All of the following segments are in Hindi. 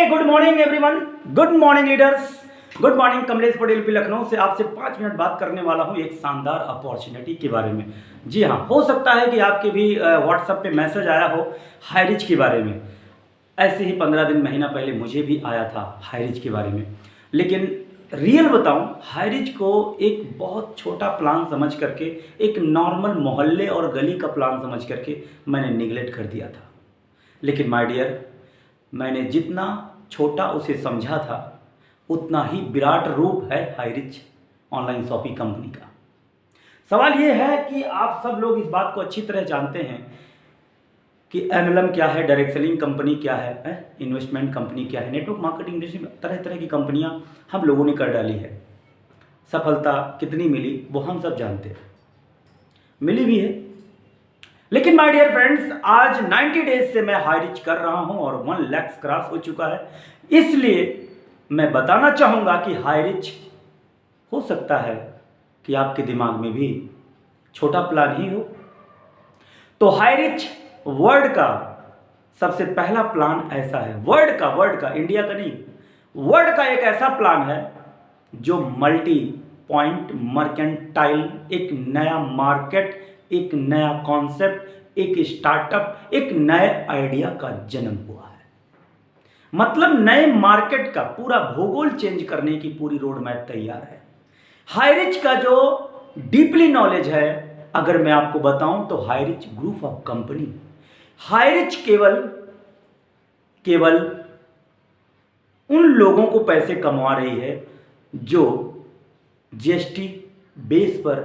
Good morning everyone, good morning leaders, good morning. Kamlesh Patel भी लखनऊ से आपसे 5 मिनट बात करने वाला हूं एक शानदार अपॉर्चुनिटी के बारे में। जी हाँ, हो सकता है कि आपके भी व्हाट्सएप पे मैसेज आया हो हाईरिच के बारे में। ऐसे ही 15 दिन महीना पहले मुझे भी आया था हाईरिच के बारे में। लेकिन रियल बताऊं, हाईरिच को एक बहुत छोटा प्लान समझ करके, एक नॉर्मल मोहल्ले और गली का प्लान समझ करके मैंने निगलेक्ट कर दिया था। लेकिन माय डियर, मैंने जितना छोटा उसे समझा था उतना ही विराट रूप है हाईरिच ऑनलाइन शॉपिंग कंपनी का। सवाल ये है कि आप सब लोग इस बात को अच्छी तरह जानते हैं कि एमएलएम क्या है, डायरेक्ट सेलिंग कंपनी क्या है, इन्वेस्टमेंट कंपनी क्या है, नेटवर्क मार्केटिंग इंडस्ट्री में तरह तरह की कंपनियां हम लोगों ने कर डाली है। सफलता कितनी मिली वो हम सब जानते हैं, मिली भी है। लेकिन माय डियर फ्रेंड्स, आज 90 डेज से मैं हाईरिच कर रहा हूं और 1 लाख क्रॉस हो चुका है। इसलिए मैं बताना चाहूंगा कि हाईरिच हो सकता है कि आपके दिमाग में भी छोटा प्लान ही हो। तो हाईरिच वर्ल्ड का सबसे पहला प्लान ऐसा है, वर्ल्ड का, इंडिया का नहीं, वर्ल्ड का एक ऐसा प्लान है जो मल्टी पॉइंट मर्केंटाइल, एक नया मार्केट, एक नया कॉन्सेप्ट, एक स्टार्टअप, एक नए आइडिया का जन्म हुआ है। मतलब नए मार्केट का पूरा भूगोल चेंज करने की पूरी रोड मैप तैयार है। हाईरिच का जो डीपली नॉलेज है, अगर मैं आपको बताऊं तो Highrich group of company, Highrich केवल उन लोगों को पैसे कमा रही है जो जीएसटी बेस पर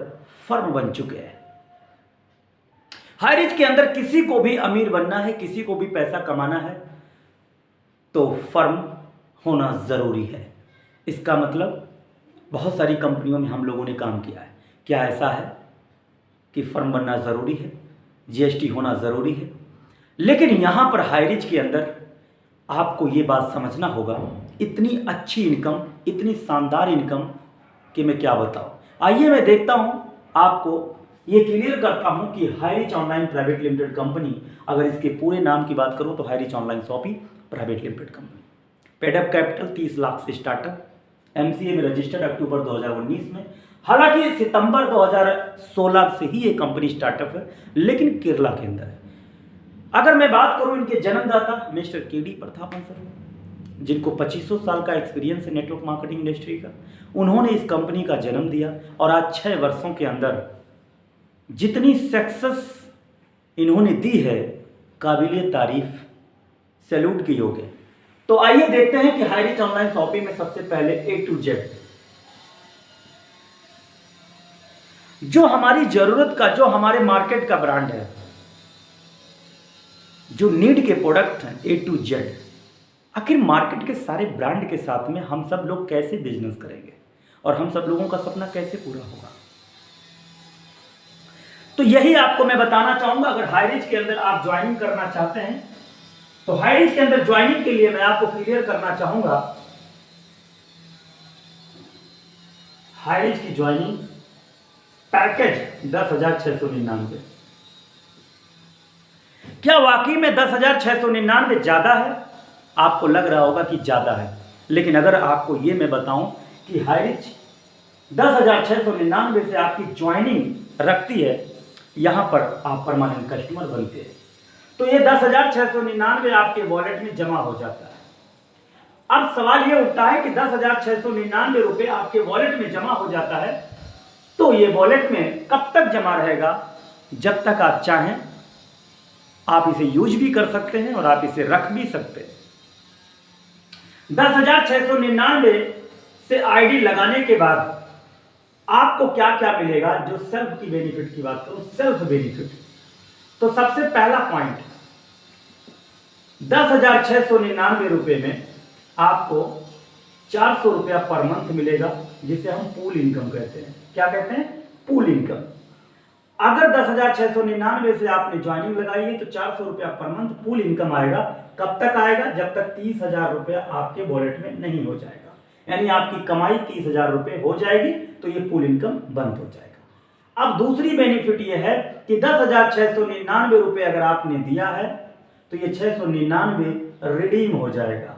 फर्म बन चुके हैं। हाईरिच के अंदर किसी को भी अमीर बनना है, किसी को भी पैसा कमाना है तो फर्म होना ज़रूरी है। इसका मतलब बहुत सारी कंपनियों में हम लोगों ने काम किया है। क्या ऐसा है कि फर्म बनना ज़रूरी है, जीएसटी होना ज़रूरी है? लेकिन यहाँ पर हाईरिच के अंदर आपको ये बात समझना होगा, इतनी अच्छी इनकम, इतनी शानदार इनकम कि मैं क्या बताऊँ। आइए मैं देखता हूँ, आपको ये क्लियर करता हूँ कि Highrich online private limited company, अगर इसके पूरे नाम की बात करूँ तो Highrich online shopping private limited company, paid up capital 30 lakh से स्टार्टअप, एमसीए में रजिस्टर्ड अक्टूबर 2019 में। हालांकि सितंबर 2016 से ही ये कंपनी स्टार्टअप है, लेकिन केरला के अंदर है। अगर मैं बात करूं इनके जन्मदाता मिस्टर केडी प्रतापन सर, जिनको 2500 साल का एक्सपीरियंस है नेटवर्क मार्केटिंग इंडस्ट्री का, उन्होंने इस कंपनी का जन्म दिया और आज 6 वर्षों के अंदर जितनी सक्सेस इन्होंने दी है, काबिलियत तारीफ, सैल्यूट के योग्य है। तो आइए देखते हैं कि हाईरिच ऑनलाइन शॉपिंग में सबसे पहले ए टू जेड जो हमारी जरूरत का, जो हमारे मार्केट का ब्रांड है, जो नीड के प्रोडक्ट हैं, ए टू जेड। आखिर मार्केट के सारे ब्रांड के साथ में हम सब लोग कैसे बिजनेस करेंगे और हम सब लोगों का सपना कैसे पूरा होगा? तो यही आपको मैं बताना चाहूंगा। अगर हाईरिच के अंदर आप ज्वाइनिंग करना चाहते हैं तो हाईरिच के अंदर ज्वाइनिंग के लिए मैं आपको क्लियर करना चाहूंगा, हाईरिच की ज्वाइनिंग पैकेज 10,699। क्या वाकई में 10,699 ज्यादा है? आपको लग रहा होगा कि ज्यादा है, लेकिन अगर आपको ये मैं बताऊं कि हाईरिच 10,699 से आपकी ज्वाइनिंग रखती है, यहां पर आप परमानेंट कस्टमर बनते हैं, तो ये 10,699 आपके वॉलेट में जमा हो जाता है। अब सवाल ये उठता है कि 10,699 रुपये आपके वॉलेट में जमा हो जाता है, तो ये वॉलेट में कब तक जमा रहेगा? जब तक आप चाहें आप इसे यूज भी कर सकते हैं और आप इसे रख भी सकते हैं। 10,699 से आईडी लगाने के बाद आपको क्या क्या मिलेगा? जो सेल्फ की बेनिफिट की बात करूं, सेल्फ बेनिफिट, तो सबसे पहला पॉइंट, 10,699 रुपये में आपको 400 रुपया पर मंथ मिलेगा, जिसे हम पूल इनकम कहते हैं। क्या कहते हैं? Pool income. अगर 10,699 से आपने ज्वाइनिंग लगाई है तो 400 रुपया पर मंथ पूल इनकम आएगा। कब तक आएगा? जब तक 30,000 रुपया आपके वॉलेट में नहीं हो जाएगा, यानी आपकी कमाई 30,000 रुपये हो जाएगी तो ये पूल इनकम बंद हो जाएगा। अब दूसरी बेनिफिट ये है कि 10,699 रुपये अगर आपने दिया है तो ये 699 रिडीम हो जाएगा।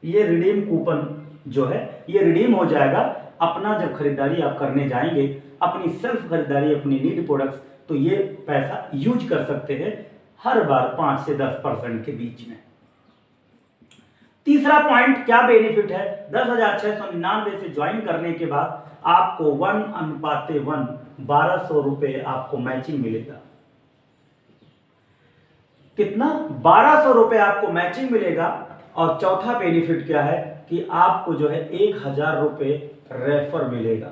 ये रिडीम कूपन जो है ये रिडीम हो जाएगा अपना जब खरीदारी आप करने जाएंगे, अपनी सेल्फ खरीदारी, अपनी नीड प्रोडक्ट्स, तो ये पैसा यूज कर सकते हैं हर बार 5 से 10% के बीच में। तीसरा पॉइंट क्या बेनिफिट है, 10,699 से ज्वाइन करने के बाद आपको 1:1 1200 रुपए आपको मैचिंग मिलेगा। कितना? 1200 रुपए आपको मैचिंग मिलेगा। और चौथा बेनिफिट क्या है कि आपको जो है 1000 रुपए रेफर मिलेगा।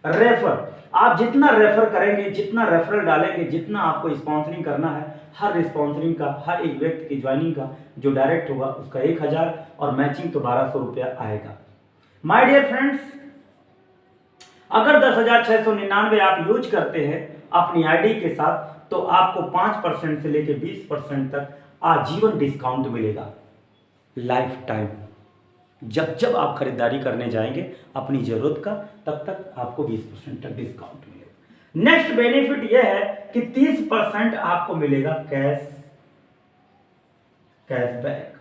रेफर, आप जितना रेफर करेंगे, जितना रेफरल डालेंगे, जितना आपको स्पॉन्सरिंग करना है, हर स्पॉन्सरिंग का, हर एक व्यक्ति की ज्वाइनिंग का जो डायरेक्ट होगा उसका 1000 और मैचिंग तो 1200 रुपया आएगा। माय डियर फ्रेंड्स, अगर 10,699 आप यूज करते हैं अपनी आईडी के साथ तो आपको 5% से लेकर 20% तक आजीवन डिस्काउंट मिलेगा, लाइफ टाइम। जब जब आप खरीदारी करने जाएंगे अपनी जरूरत का, तब तक आपको 20% तक डिस्काउंट मिलेगा। नेक्स्ट बेनिफिट यह है कि 30% आपको मिलेगा कैशबैक।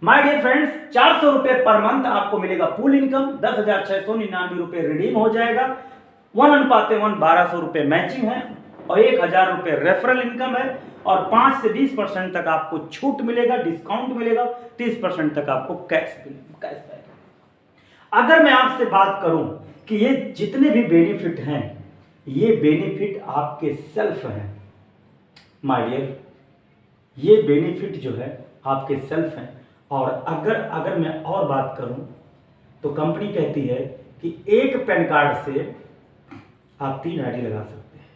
माय डियर फ्रेंड्स, 400 रुपए पर मंथ आपको मिलेगा फुल इनकम, 10,699 रुपए रिडीम हो जाएगा, 1:1 1200 रुपए मैचिंग है और 1000 रुपए रेफरल इनकम है और 5 से 20% तक आपको छूट मिलेगा, डिस्काउंट मिलेगा, 30% तक आपको कैशबैक। अगर मैं आपसे बात करूं कि ये जितने भी बेनिफिट हैं, ये बेनिफिट आपके सेल्फ हैं माय डियर, ये बेनिफिट जो है आपके सेल्फ हैं। और अगर मैं और बात करूं तो कंपनी कहती है कि एक पैन कार्ड से आप 3 आईडी लगा सकते हैं।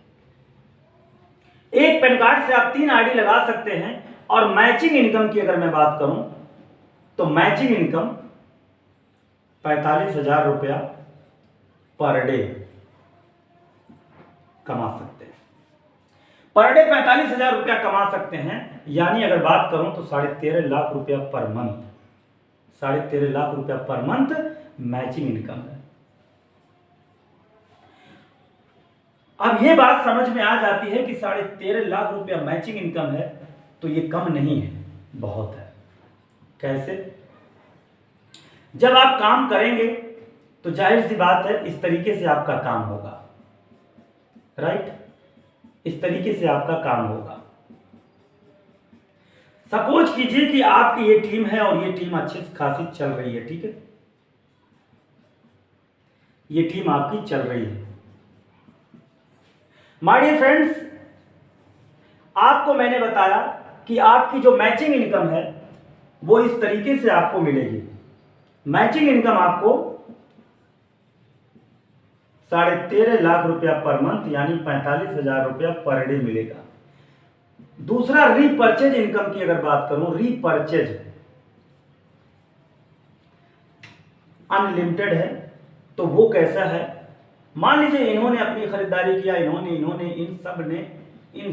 एक पैन कार्ड से आप 3 आईडी लगा सकते हैं। और मैचिंग इनकम की अगर मैं बात करूं तो मैचिंग इनकम 45,000 रुपया पर डे कमा सकते हैं। पर डे 45,000 रुपया कमा सकते हैं, यानी अगर बात करूं तो 13.5 लाख रुपया पर मंथ, 13.5 लाख रुपया पर मंथ मैचिंग इनकम है। अब ये बात समझ में आ जाती है कि 13.5 लाख रुपया मैचिंग इनकम है तो ये कम नहीं है, बहुत है। कैसे? जब आप काम करेंगे तो जाहिर सी बात है इस तरीके से आपका काम होगा, राइट? इस तरीके से आपका काम होगा। सपोज कीजिए कि आपकी ये टीम है और ये टीम अच्छी खासी चल रही है, ठीक है? ये टीम आपकी चल रही है। माय डियर फ्रेंड्स, आपको मैंने बताया कि आपकी जो मैचिंग इनकम है वो इस तरीके से आपको मिलेगी। मैचिंग इनकम आपको 13.5 लाख रुपया पर मंथ यानी 45,000 रुपया पर डे मिलेगा। दूसरा रीपर्चेज इनकम की अगर बात करूं, रीपर्चेज अनलिमिटेड है। तो वो कैसा है? मान लीजिए इन्होंने अपनी खरीदारी किया, इन्होंने इन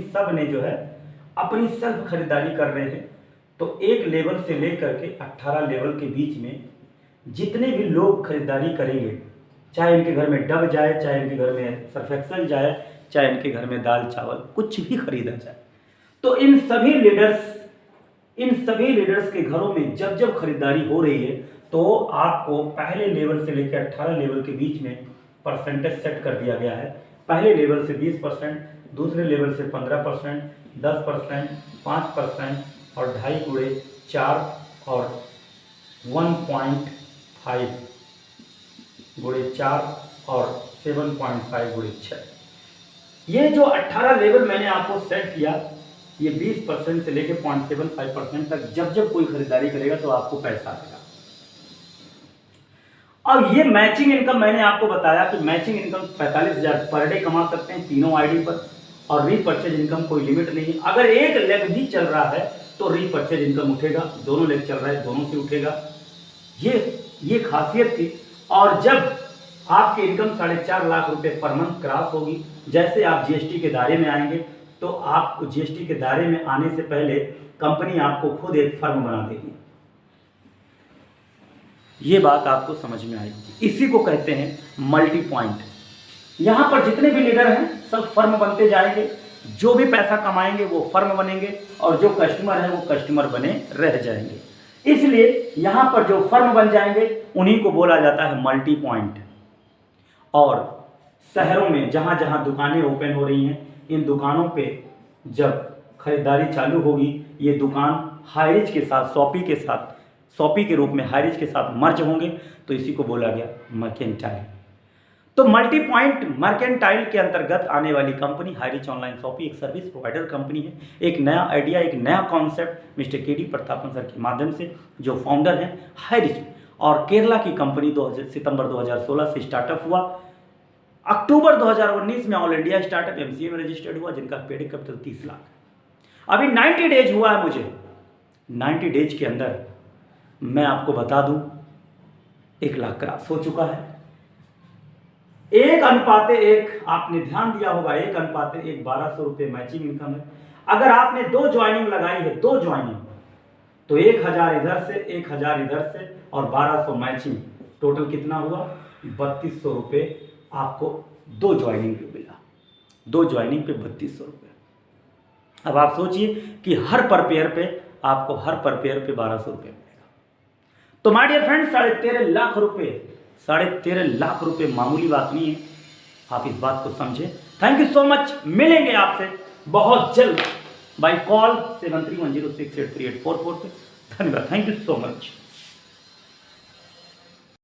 सब ने जो है अपनी सेल्फ खरीदारी कर रहे हैं, तो एक लेवल से लेकर के 18 लेवल के बीच में जितने भी लोग खरीदारी करेंगे, चाहे इनके घर में डब जाए, चाहे इनके घर में सर्फ एक्सेल जाए, चाहे इनके घर में दाल चावल कुछ भी खरीदा जाए, तो इन सभी लीडर्स के घरों में जब जब खरीदारी हो रही है तो आपको पहले लेवल से लेकर 18 लेवल के बीच में परसेंटेज सेट कर दिया गया है। पहले लेवल से 20%, दूसरे लेवल से 15%, 10%, 5% और 2.5 × 4 और 1.5 × 4 और 7.5 × 6। ये जो 18 लेवल मैंने आपको सेट किया, ये 20% से लेकर 0.75% तक जब जब कोई खरीदारी करेगा तो आपको पैसा आएगा। अब ये मैचिंग इनकम मैंने आपको बताया कि मैचिंग इनकम 45,000 पर डे कमा सकते हैं तीनों आईडी पर, और रीपर्चेज इनकम कोई लिमिट नहीं। अगर एक लेग भी चल रहा है तो रीपर्चेज इनकम उठेगा, दोनों लेग चल रहा है दोनों से उठेगा। ये खासियत थी। और जब आपकी इनकम 4.5 लाख रुपए पर मंथ क्रॉस होगी, जैसे आप जीएसटी के दायरे में आएंगे, तो आपको जीएसटी के दायरे में आने से पहले कंपनी आपको खुद एक फर्म बना देगी। ये बात आपको समझ में आएगी। इसी को कहते हैं मल्टी पॉइंट। यहाँ पर जितने भी लीडर हैं सब फर्म बनते जाएंगे, जो भी पैसा कमाएंगे वो फर्म बनेंगे और जो कस्टमर है वो कस्टमर बने रह जाएंगे। इसलिए यहाँ पर जो फर्म बन जाएंगे उन्हीं को बोला जाता है मल्टी पॉइंट। और शहरों में जहाँ जहाँ दुकानें ओपन हो रही हैं, इन दुकानों पे जब खरीदारी चालू होगी, ये दुकान हाइरिज के साथ शॉपी के रूप में हाइरिज के साथ मर्ज होंगे, तो इसी को बोला गया मर्केंटाइल। तो मल्टी पॉइंट मर्केंटाइल के अंतर्गत आने वाली कंपनी हाइरिज ऑनलाइन शॉपी एक सर्विस प्रोवाइडर कंपनी है। एक नया आइडिया, एक नया concept mister KD Prathapan sir के माध्यम से, जो फाउंडर हैं हाइरिज और केरला की कंपनी सितंबर 2016 से स्टार्टअप हुआ। अक्टूबर 2019 में ऑल इंडिया स्टार्टअप एमसीए में रजिस्टर्ड हुआ, जिनका पेड कैपिटल 30 लाख। अभी 90 डेज हुआ है मुझे। 90 डेज के अंदर मैं आपको बता दूं 1 लाख क्रॉस हो चुका है। 1:1 आपने ध्यान दिया होगा, 1:1 1200 रुपये मैचिंग इनकम है। अगर आपने 2 ज्वाइनिंग लगाई है, 2 ज्वाइनिंग, तो 1000 इधर से 1000 इधर से और 1200 मैचिंग, टोटल कितना हुआ 3200 रुपये आपको 2 ज्वाइनिंग पे मिला। 2 ज्वाइनिंग पे 3200 रुपये। अब आप सोचिए कि हर पर पेयर पे आपको 1200 रुपये मिलेगा। तो माय डियर फ्रेंड्स, 13.5 लाख रुपये, 13.5 लाख रुपये मामूली बात नहीं है। आप इस बात को समझें। Thank you so much. मिलेंगे आपसे बहुत जल्द बाय कॉल 7310683844 पे। धन्यवाद। Thank you so much.